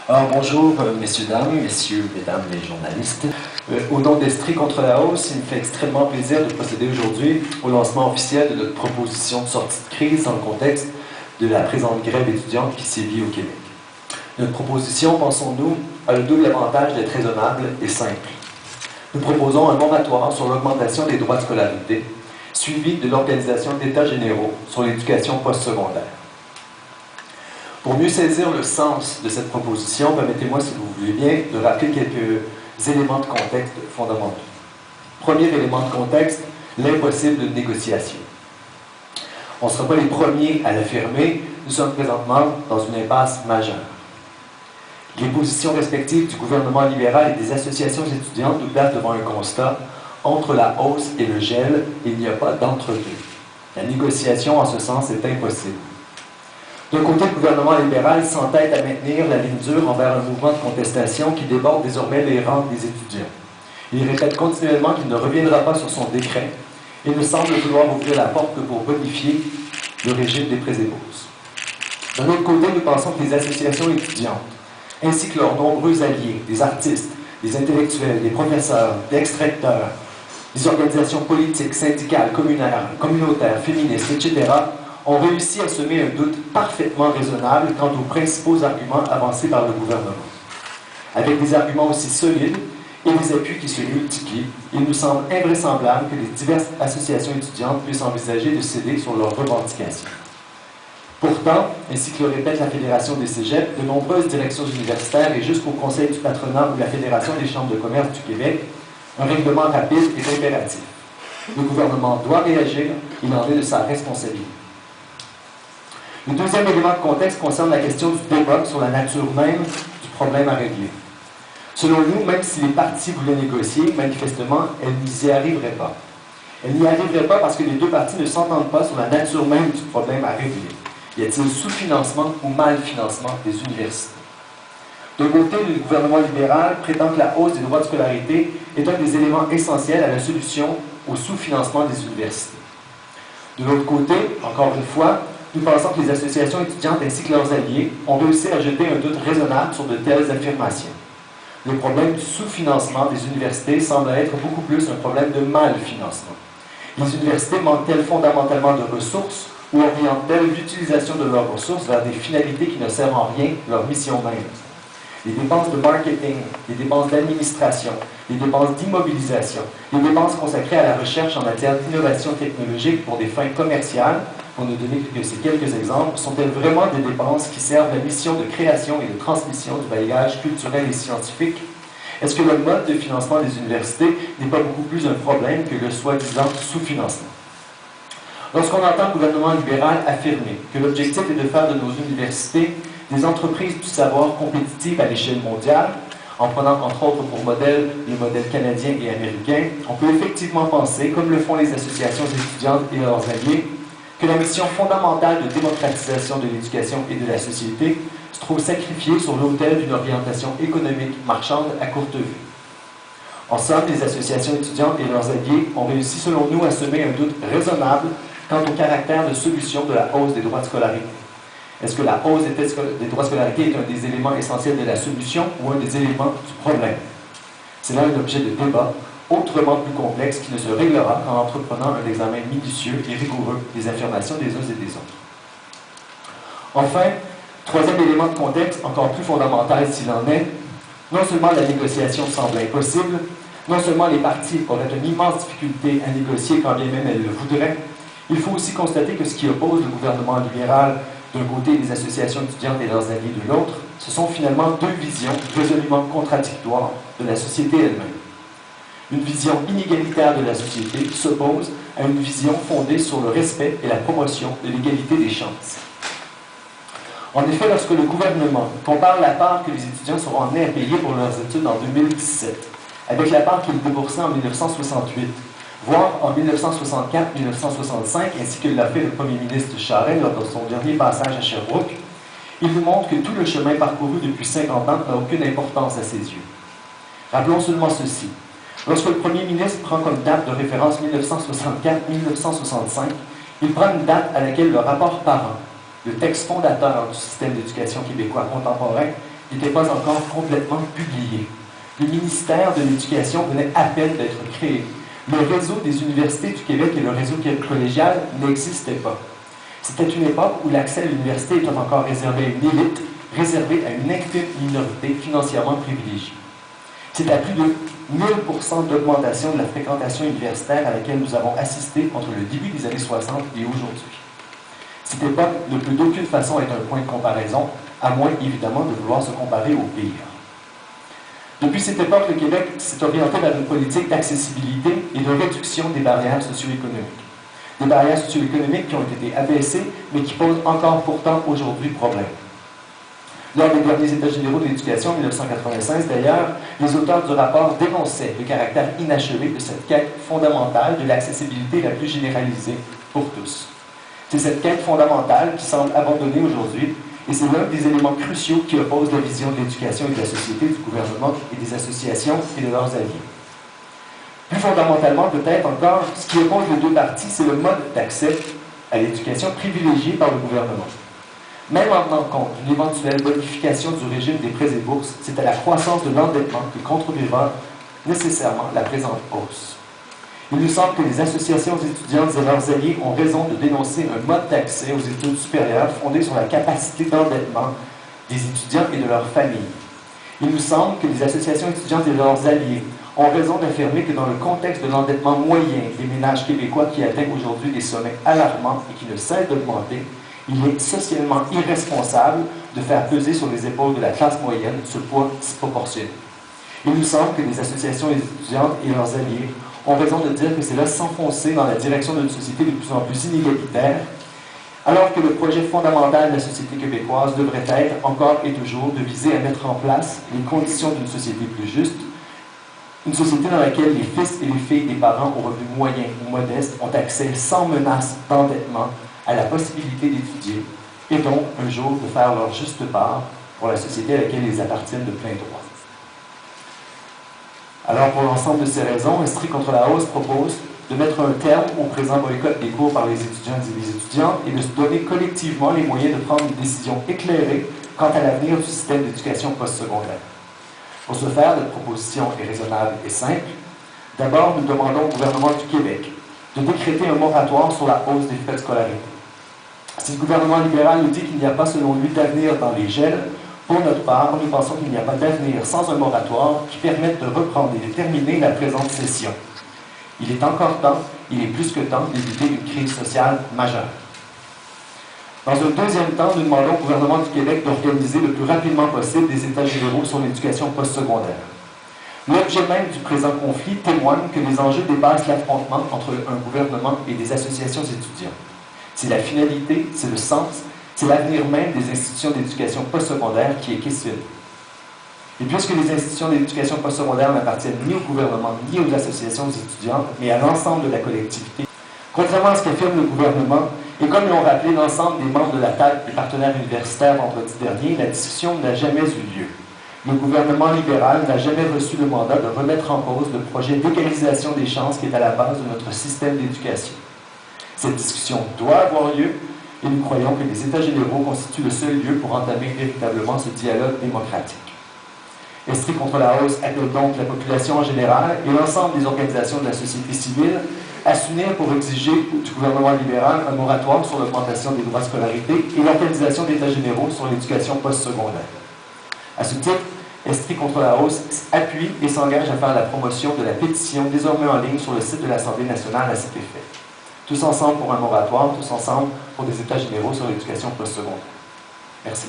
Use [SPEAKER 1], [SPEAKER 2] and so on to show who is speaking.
[SPEAKER 1] Alors bonjour, messieurs, dames, messieurs, mesdames les journalistes. Au nom d'Estrie contre la hausse, il me fait extrêmement plaisir de procéder aujourd'hui au lancement officiel de notre proposition de sortie de crise dans le contexte de la présente grève étudiante qui sévit au Québec. Notre proposition, pensons-nous, a le double avantage d'être raisonnable et simple. Nous proposons un moratoire sur l'augmentation des droits de scolarité, suivi de l'organisation d'états généraux sur l'éducation postsecondaire. Pour mieux saisir le sens de cette proposition, permettez-moi, si vous voulez bien, de rappeler quelques éléments de contexte fondamentaux. Premier élément de contexte, l'impossible négociation. On ne sera pas les premiers à l'affirmer, nous sommes présentement dans une impasse majeure. Les positions respectives du gouvernement libéral et des associations étudiantes nous placent devant un constat: entre la hausse et le gel, il n'y a pas d'entre-deux. La négociation, en ce sens, est impossible. D'un côté, le gouvernement libéral s'entête à maintenir la ligne dure envers un mouvement de contestation qui déborde désormais les rangs des étudiants. Il répète continuellement qu'il ne reviendra pas sur son décret et ne semble vouloir ouvrir la porte que pour bonifier le régime des prés-ébauches. D'un autre côté, nous pensons que les associations étudiantes, ainsi que leurs nombreux alliés, des artistes, des intellectuels, des professeurs, des extracteurs, des organisations politiques, syndicales, communautaires, féministes, etc., ont réussi à semer un doute parfaitement raisonnable quant aux principaux arguments avancés par le gouvernement. Avec des arguments aussi solides et des appuis qui se multiplient, il nous semble invraisemblable que les diverses associations étudiantes puissent envisager de céder sur leurs revendications. Pourtant, ainsi que le répète la Fédération des cégeps, de nombreuses directions universitaires et jusqu'au Conseil du patronat ou la Fédération des chambres de commerce du Québec, un règlement rapide est impératif. Le gouvernement doit réagir, il en est de sa responsabilité. Le deuxième élément de contexte concerne la question du débat sur la nature même du problème à régler. Selon nous, même si les parties voulaient négocier, manifestement, elles n'y arriveraient pas. Elles n'y arriveraient pas parce que les deux parties ne s'entendent pas sur la nature même du problème à régler. Y a-t-il sous-financement ou mal-financement des universités? D'un côté, le gouvernement libéral prétend que la hausse des droits de scolarité est un des éléments essentiels à la solution au sous-financement des universités. De l'autre côté, encore une fois, nous pensons que les associations étudiantes ainsi que leurs alliés ont réussi à jeter un doute raisonnable sur de telles affirmations. Le problème du sous-financement des universités semble être beaucoup plus un problème de mal-financement. Les universités manquent-elles fondamentalement de ressources ou orientent-elles l'utilisation de leurs ressources vers des finalités qui ne servent en rien leur mission même? Les dépenses de marketing, les dépenses d'administration, les dépenses d'immobilisation, les dépenses consacrées à la recherche en matière d'innovation technologique pour des fins commerciales, pour ne donner que ces quelques exemples, sont-elles vraiment des dépenses qui servent la mission de création et de transmission du bagage culturel et scientifique? Est-ce que le mode de financement des universités n'est pas beaucoup plus un problème que le soi-disant sous-financement? Lorsqu'on entend le gouvernement libéral affirmer que l'objectif est de faire de nos universités des entreprises du savoir compétitives à l'échelle mondiale, en prenant entre autres pour modèle les modèles canadiens et américains, on peut effectivement penser, comme le font les associations étudiantes et leurs alliés, que la mission fondamentale de démocratisation de l'éducation et de la société se trouve sacrifiée sur l'autel d'une orientation économique marchande à courte vue. En somme, les associations étudiantes et leurs alliés ont réussi, selon nous, à semer un doute raisonnable quant au caractère de solution de la hausse des droits de scolarité. Est-ce que la hausse des droits de scolarité est un des éléments essentiels de la solution ou un des éléments du problème? C'est là un objet de débat autrement plus complexe qui ne se réglera qu'en entreprenant un examen minutieux et rigoureux des affirmations des uns et des autres. Enfin, troisième élément de contexte, encore plus fondamental s'il en est, non seulement la négociation semble impossible, non seulement les parties auraient une immense difficulté à négocier quand bien même elles le voudraient, il faut aussi constater que ce qui oppose le gouvernement libéral d'un côté et les associations étudiantes et leurs alliés de l'autre, ce sont finalement deux visions résolument contradictoires de la société elle-même. Une vision inégalitaire de la société qui s'oppose à une vision fondée sur le respect et la promotion de l'égalité des chances. En effet, lorsque le gouvernement compare la part que les étudiants seront amenés à payer pour leurs études en 2017 avec la part qu'ils déboursaient en 1968, voire en 1964-1965, ainsi que l'a fait le premier ministre Charest lors de son dernier passage à Sherbrooke, il nous montre que tout le chemin parcouru depuis 50 ans n'a aucune importance à ses yeux. Rappelons seulement ceci. Lorsque le premier ministre prend comme date de référence 1964-1965, il prend une date à laquelle le rapport Parent, le texte fondateur du système d'éducation québécois contemporain, n'était pas encore complètement publié. Le ministère de l'Éducation venait à peine d'être créé. Le réseau des universités du Québec et le réseau collégial n'existaient pas. C'était une époque où l'accès à l'université était encore réservé à une élite, réservé à une infime minorité financièrement privilégiée. C'est à plus de 1000% d'augmentation de la fréquentation universitaire à laquelle nous avons assisté entre le début des années 60 et aujourd'hui. Cette époque ne peut d'aucune façon être un point de comparaison, à moins évidemment de vouloir se comparer au pire. Depuis cette époque, le Québec s'est orienté vers une politique d'accessibilité et de réduction des barrières socio-économiques. Des barrières socio-économiques qui ont été abaissées, mais qui posent encore pourtant aujourd'hui problème. Lors des derniers États généraux de l'éducation, en 1996 d'ailleurs, les auteurs du rapport dénonçaient le caractère inachevé de cette quête fondamentale de l'accessibilité la plus généralisée pour tous. C'est cette quête fondamentale qui semble abandonnée aujourd'hui, et c'est l'un des éléments cruciaux qui oppose la vision de l'éducation et de la société, du gouvernement et des associations et de leurs alliés. Plus fondamentalement, peut-être encore, ce qui oppose les deux parties, c'est le mode d'accès à l'éducation privilégié par le gouvernement. Même en tenant compte d'une éventuelle modification du régime des prêts et bourses, c'est à la croissance de l'endettement que contribuera nécessairement la présente hausse. Il nous semble que les associations étudiantes et leurs alliés ont raison de dénoncer un mode d'accès aux études supérieures fondé sur la capacité d'endettement des étudiants et de leurs familles. Il nous semble que les associations étudiantes et leurs alliés ont raison d'affirmer que dans le contexte de l'endettement moyen des ménages québécois qui atteignent aujourd'hui des sommets alarmants et qui ne cessent d'augmenter, il est socialement irresponsable de faire peser sur les épaules de la classe moyenne ce poids disproportionné. Il nous semble que les associations étudiantes et leurs alliés ont raison de dire que c'est là s'enfoncer dans la direction d'une société de plus en plus inégalitaire, alors que le projet fondamental de la société québécoise devrait être, encore et toujours, de viser à mettre en place les conditions d'une société plus juste, une société dans laquelle les fils et les filles des parents aux revenus moyens ou modestes ont accès sans menace d'endettement à la possibilité d'étudier et donc un jour de faire leur juste part pour la société à laquelle ils appartiennent de plein droit. Alors, pour l'ensemble de ces raisons, Estrie contre la hausse propose de mettre un terme au présent boycott des cours par les étudiants et les étudiantes et de se donner collectivement les moyens de prendre une décision éclairée quant à l'avenir du système d'éducation postsecondaire. Pour ce faire, notre proposition est raisonnable et simple. D'abord, nous demandons au gouvernement du Québec de décréter un moratoire sur la hausse des frais de scolarité. Si le gouvernement libéral nous dit qu'il n'y a pas, selon lui, d'avenir dans les gels, pour notre part, nous pensons qu'il n'y a pas d'avenir sans un moratoire qui permette de reprendre et de terminer la présente session. Il est encore temps, il est plus que temps d'éviter une crise sociale majeure. Dans un deuxième temps, nous demandons au gouvernement du Québec d'organiser le plus rapidement possible des états généraux sur l'éducation postsecondaire. L'objet même du présent conflit témoigne que les enjeux dépassent l'affrontement entre un gouvernement et des associations étudiantes. C'est la finalité, c'est le sens, c'est l'avenir même des institutions d'éducation postsecondaire qui est questionné. Et puisque les institutions d'éducation postsecondaire n'appartiennent ni au gouvernement ni aux associations étudiantes, mais à l'ensemble de la collectivité, contrairement à ce qu'affirme le gouvernement, et comme l'ont rappelé l'ensemble des membres de la table des partenaires universitaires vendredi dernier, la discussion n'a jamais eu lieu. Le gouvernement libéral n'a jamais reçu le mandat de remettre en cause le projet d'égalisation des chances qui est à la base de notre système d'éducation. Cette discussion doit avoir lieu, et nous croyons que les États généraux constituent le seul lieu pour entamer véritablement ce dialogue démocratique. Estrie contre la hausse appelle donc la population en général et l'ensemble des organisations de la société civile à s'unir pour exiger du gouvernement libéral un moratoire sur l'augmentation des droits de scolarité et l'organisation d'États généraux sur l'éducation postsecondaire. À ce titre, Estrie contre la hausse appuie et s'engage à faire la promotion de la pétition désormais en ligne sur le site de l'Assemblée nationale à cet effet. Tous ensemble pour un moratoire, tous ensemble pour des États généraux sur l'éducation postsecondaire. Merci.